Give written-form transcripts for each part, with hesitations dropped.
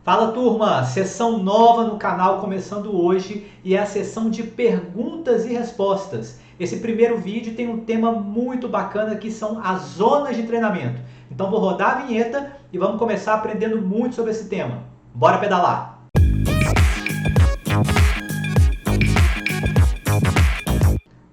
Fala turma, sessão nova no canal começando hoje e é a sessão de perguntas e respostas. Esse primeiro vídeo tem um tema muito bacana que são as zonas de treinamento. Então vou rodar a vinheta e vamos começar aprendendo muito sobre esse tema. Bora pedalar!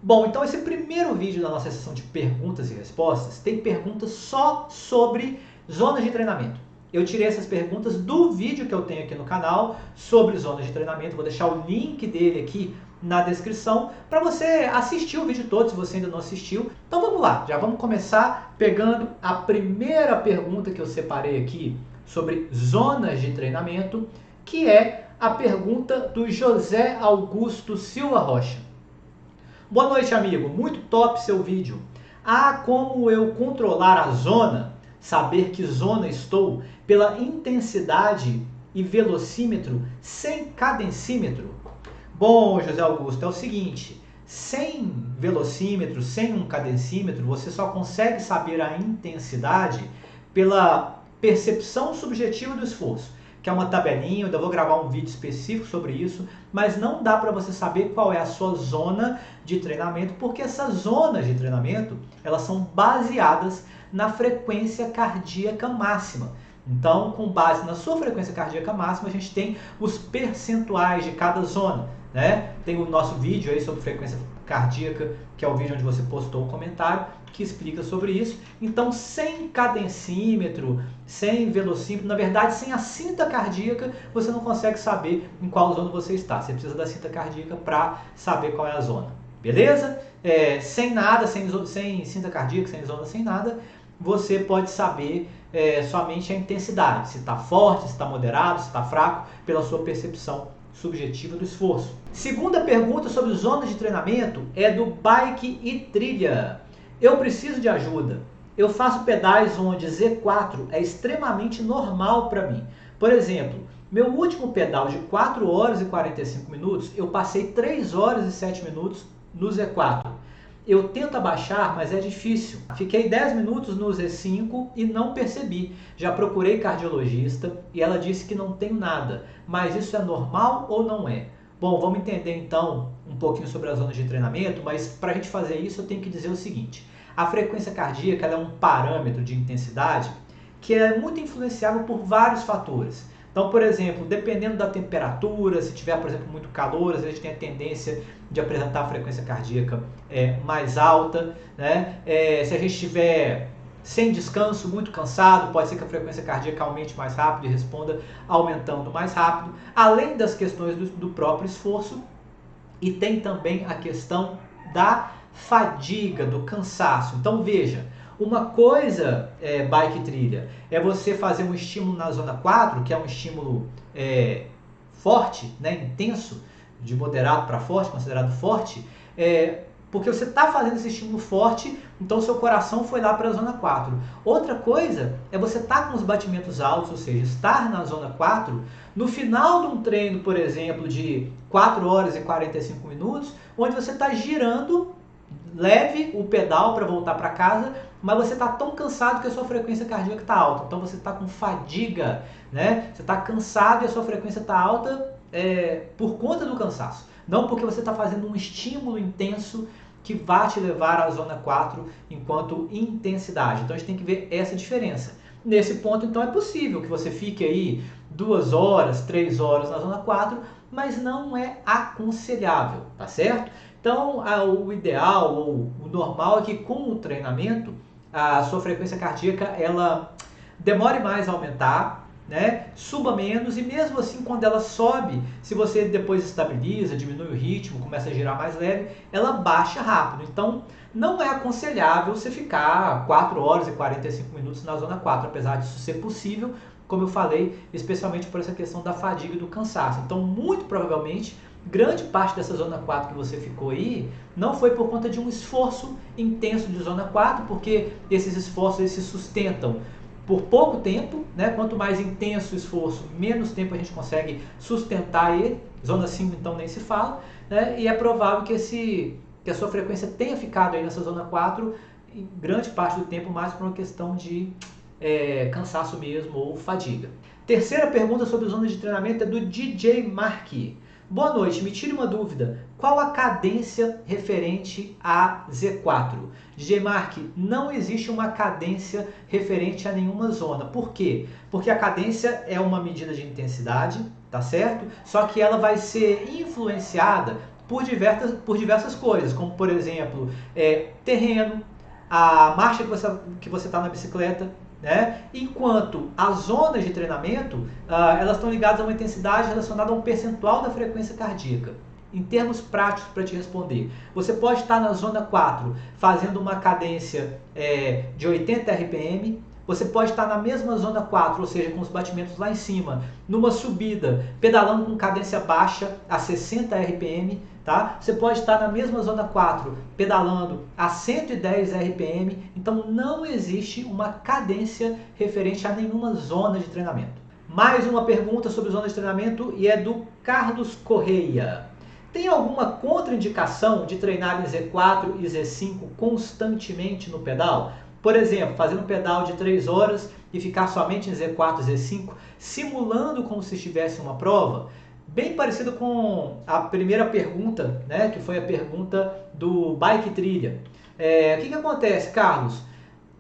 Bom, então esse primeiro vídeo da nossa sessão de perguntas e respostas tem perguntas só sobre zonas de treinamento. Eu tirei essas perguntas do vídeo que eu tenho aqui no canal sobre zonas de treinamento. Vou deixar o link dele aqui na descrição para você assistir o vídeo todo, se você ainda não assistiu. Então vamos lá, já vamos começar pegando a primeira pergunta que eu separei aqui sobre zonas de treinamento, que é a pergunta do José Augusto Silva Rocha. Boa noite, amigo. Muito top seu vídeo. Há como eu controlar a zona, saber que zona estou, pela intensidade e velocímetro sem cadencímetro? Bom, José Augusto, é o seguinte, sem velocímetro, sem um cadencímetro, você só consegue saber a intensidade pela percepção subjetiva do esforço, que é uma tabelinha. Eu ainda vou gravar um vídeo específico sobre isso, mas não dá para você saber qual é a sua zona de treinamento, porque essas zonas de treinamento, elas são baseadas na frequência cardíaca máxima. Então, com base na sua frequência cardíaca máxima, a gente tem os percentuais de cada zona, né? Tem o nosso vídeo aí sobre frequência cardíaca, que é o vídeo onde você postou um comentário que explica sobre isso. Então, sem cadencímetro, sem velocímetro, na verdade, sem a cinta cardíaca, você não consegue saber em qual zona você está. Você precisa da cinta cardíaca para saber qual é a zona. Beleza? Sem nada, sem cinta cardíaca, sem zona, sem nada, você pode saber somente a intensidade. Se está forte, se está moderado, se está fraco, pela sua percepção subjetiva do esforço. Segunda pergunta sobre zonas de treinamento é do Bike e Trilha. Eu preciso de ajuda. Eu faço pedais onde Z4 é extremamente normal para mim. Por exemplo, meu último pedal de 4 horas e 45 minutos, eu passei 3 horas e 7 minutos no Z4. Eu tento abaixar, mas é difícil. Fiquei 10 minutos no Z5 e não percebi. Já procurei cardiologista e ela disse que não tem nada. Mas isso é normal ou não é? Bom, vamos entender então um pouquinho sobre as zonas de treinamento, mas para a gente fazer isso eu tenho que dizer o seguinte. A frequência cardíaca ela é um parâmetro de intensidade que é muito influenciável por vários fatores. Então, por exemplo, dependendo da temperatura, se tiver, por exemplo, muito calor, às vezes tem a tendência de apresentar a frequência cardíaca mais alta, né? Se a gente estiver sem descanso, muito cansado, pode ser que a frequência cardíaca aumente mais rápido e responda aumentando mais rápido, além das questões do próprio esforço, e tem também a questão da fadiga, do cansaço. Então, veja, uma coisa, bike e trilha, é você fazer um estímulo na zona 4, que é um estímulo forte, né, intenso, de moderado para forte, considerado forte, porque você está fazendo esse estímulo forte, então o seu coração foi lá para a zona 4. Outra coisa é você estar com os batimentos altos, ou seja, estar na zona 4, no final de um treino, por exemplo, de 4 horas e 45 minutos, onde você está girando leve o pedal para voltar para casa, mas você está tão cansado que a sua frequência cardíaca está alta. Então você está com fadiga, né? Você está cansado e a sua frequência está alta por conta do cansaço. Não porque você está fazendo um estímulo intenso que vai te levar à zona 4 enquanto intensidade. Então a gente tem que ver essa diferença. Nesse ponto, então, é possível que você fique aí 2 horas, 3 horas na zona 4, mas não é aconselhável, tá certo? Então, o ideal ou o normal é que com o treinamento a sua frequência cardíaca ela demore mais a aumentar, né? Suba menos, e mesmo assim quando ela sobe, se você depois estabiliza, diminui o ritmo, começa a girar mais leve, ela baixa rápido. Então, não é aconselhável você ficar 4 horas e 45 minutos na zona 4, apesar disso ser possível, como eu falei, especialmente por essa questão da fadiga e do cansaço. Então, muito provavelmente, grande parte dessa zona 4 que você ficou aí não foi por conta de um esforço intenso de zona 4, porque esses esforços eles se sustentam por pouco tempo, né? Quanto mais intenso o esforço, menos tempo a gente consegue sustentar ele. Zona 5 então nem se fala, né? E é provável que a sua frequência tenha ficado aí nessa zona 4 em grande parte do tempo, mais por uma questão de cansaço mesmo ou fadiga. Terceira pergunta sobre zona de treinamento é do DJ Mark. Boa noite, me tire uma dúvida. Qual a cadência referente a Z4? DJ Mark, não existe uma cadência referente a nenhuma zona. Por quê? Porque a cadência é uma medida de intensidade, tá certo? Só que ela vai ser influenciada por diversas coisas, como por exemplo, terreno, a marcha que você está na bicicleta, né? Enquanto as zonas de treinamento, elas estão ligadas a uma intensidade relacionada a um percentual da frequência cardíaca. Em termos práticos, para te responder, você pode estar na zona 4 fazendo uma cadência de 80 RPM, você pode estar na mesma zona 4, ou seja, com os batimentos lá em cima, numa subida, pedalando com cadência baixa a 60 RPM, tá? Você pode estar na mesma zona 4, pedalando a 110 RPM, então não existe uma cadência referente a nenhuma zona de treinamento. Mais uma pergunta sobre zona de treinamento e é do Carlos Correia. Tem alguma contraindicação de treinar em Z4 e Z5 constantemente no pedal? Por exemplo, fazer um pedal de 3 horas e ficar somente em Z4 e Z5, simulando como se estivesse uma prova? Bem parecido com a primeira pergunta, né, que foi a pergunta do Bike Trilha. O que acontece, Carlos?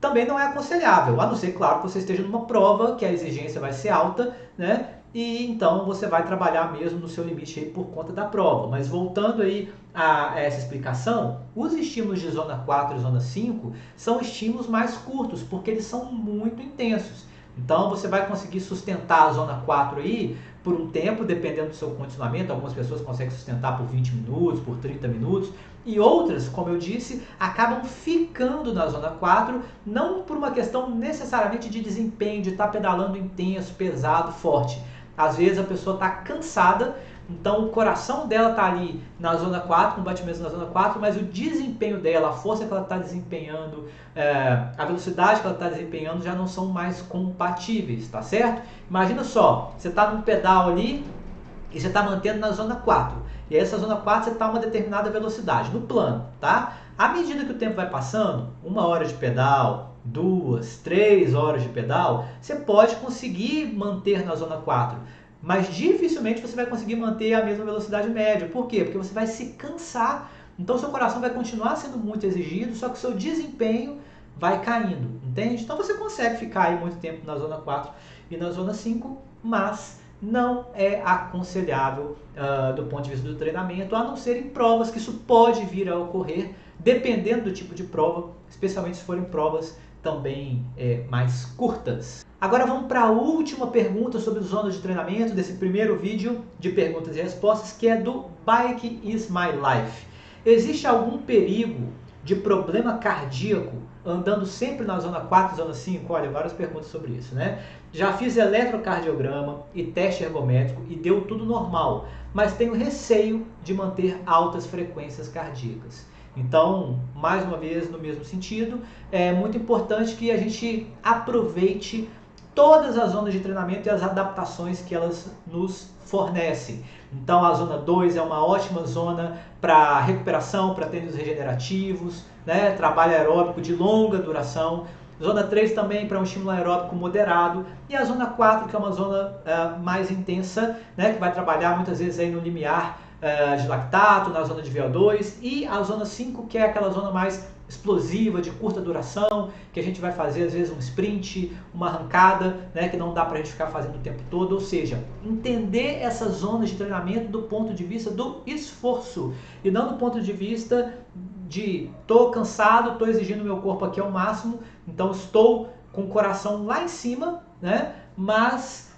Também não é aconselhável, a não ser, claro, que você esteja numa prova que a exigência vai ser alta, né? E então você vai trabalhar mesmo no seu limite aí por conta da prova. Mas voltando aí a essa explicação, os estímulos de zona 4 e zona 5 são estímulos mais curtos, porque eles são muito intensos. Então você vai conseguir sustentar a zona 4 aí por um tempo, dependendo do seu condicionamento. Algumas pessoas conseguem sustentar por 20 minutos, por 30 minutos. E outras, como eu disse, acabam ficando na zona 4, não por uma questão necessariamente de desempenho, de estar pedalando intenso, pesado, forte. Às vezes a pessoa está cansada, então o coração dela está ali na zona 4, com batimentos na zona 4, mas o desempenho dela, a força que ela está desempenhando, a velocidade que ela está desempenhando já não são mais compatíveis, tá certo? Imagina só, você está num pedal ali e você está mantendo na zona 4. E essa zona 4 você está a uma determinada velocidade, no plano, tá? À medida que o tempo vai passando, 1 hora de pedal, 2, 3 horas de pedal, você pode conseguir manter na zona 4, mas dificilmente você vai conseguir manter a mesma velocidade média. Por quê? Porque você vai se cansar, então seu coração vai continuar sendo muito exigido, só que o seu desempenho vai caindo, entende? Então você consegue ficar aí muito tempo na zona 4 e na zona 5, mas não é aconselhável do ponto de vista do treinamento, a não ser em provas, que isso pode vir a ocorrer, dependendo do tipo de prova, especialmente se forem provas também mais curtas. Agora vamos para a última pergunta sobre zonas de treinamento desse primeiro vídeo de perguntas e respostas, que é do Bike is my life. Existe algum perigo de problema cardíaco andando sempre na zona 4 e zona 5? Olha, várias perguntas sobre isso, né? Já fiz eletrocardiograma e teste ergométrico e deu tudo normal, mas tenho receio de manter altas frequências cardíacas. Então, mais uma vez, no mesmo sentido, é muito importante que a gente aproveite todas as zonas de treinamento e as adaptações que elas nos fornecem. Então a zona 2 é uma ótima zona para recuperação, para treinos regenerativos, né? Trabalho aeróbico de longa duração. Zona 3 também para um estímulo aeróbico moderado. E a zona 4, que é uma zona mais intensa, né? Que vai trabalhar muitas vezes aí no limiar de lactato, na zona de VO2. E a zona 5, que é aquela zona mais explosiva, de curta duração, que a gente vai fazer às vezes um sprint, uma arrancada, né, que não dá para a gente ficar fazendo o tempo todo. Ou seja, entender essas zonas de treinamento do ponto de vista do esforço e não do ponto de vista de estou cansado, estou exigindo meu corpo aqui ao máximo, então estou com o coração lá em cima, né, mas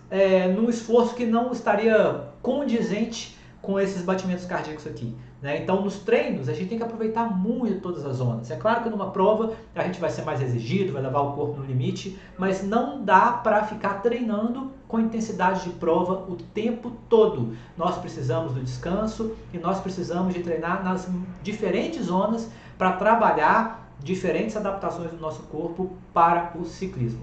num esforço que não estaria condizente com esses batimentos cardíacos aqui, né? Então, nos treinos, a gente tem que aproveitar muito todas as zonas. É claro que numa prova a gente vai ser mais exigido, vai levar o corpo no limite, mas não dá para ficar treinando com intensidade de prova o tempo todo. Nós precisamos do descanso e nós precisamos de treinar nas diferentes zonas para trabalhar diferentes adaptações do nosso corpo para o ciclismo.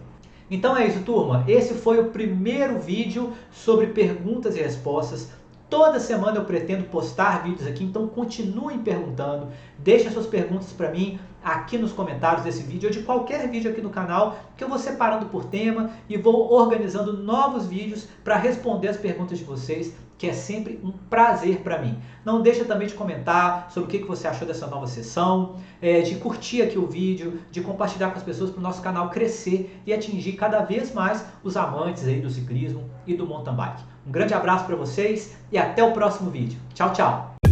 Então é isso, turma. Esse foi o primeiro vídeo sobre perguntas e respostas. Toda semana eu pretendo postar vídeos aqui, então continuem perguntando, deixem suas perguntas para mim aqui nos comentários desse vídeo ou de qualquer vídeo aqui no canal, que eu vou separando por tema e vou organizando novos vídeos para responder as perguntas de vocês, que é sempre um prazer para mim. Não deixa também de comentar sobre o que você achou dessa nova sessão, de curtir aqui o vídeo, de compartilhar com as pessoas para o nosso canal crescer e atingir cada vez mais os amantes aí do ciclismo e do mountain bike. Um grande abraço para vocês e até o próximo vídeo. Tchau, tchau!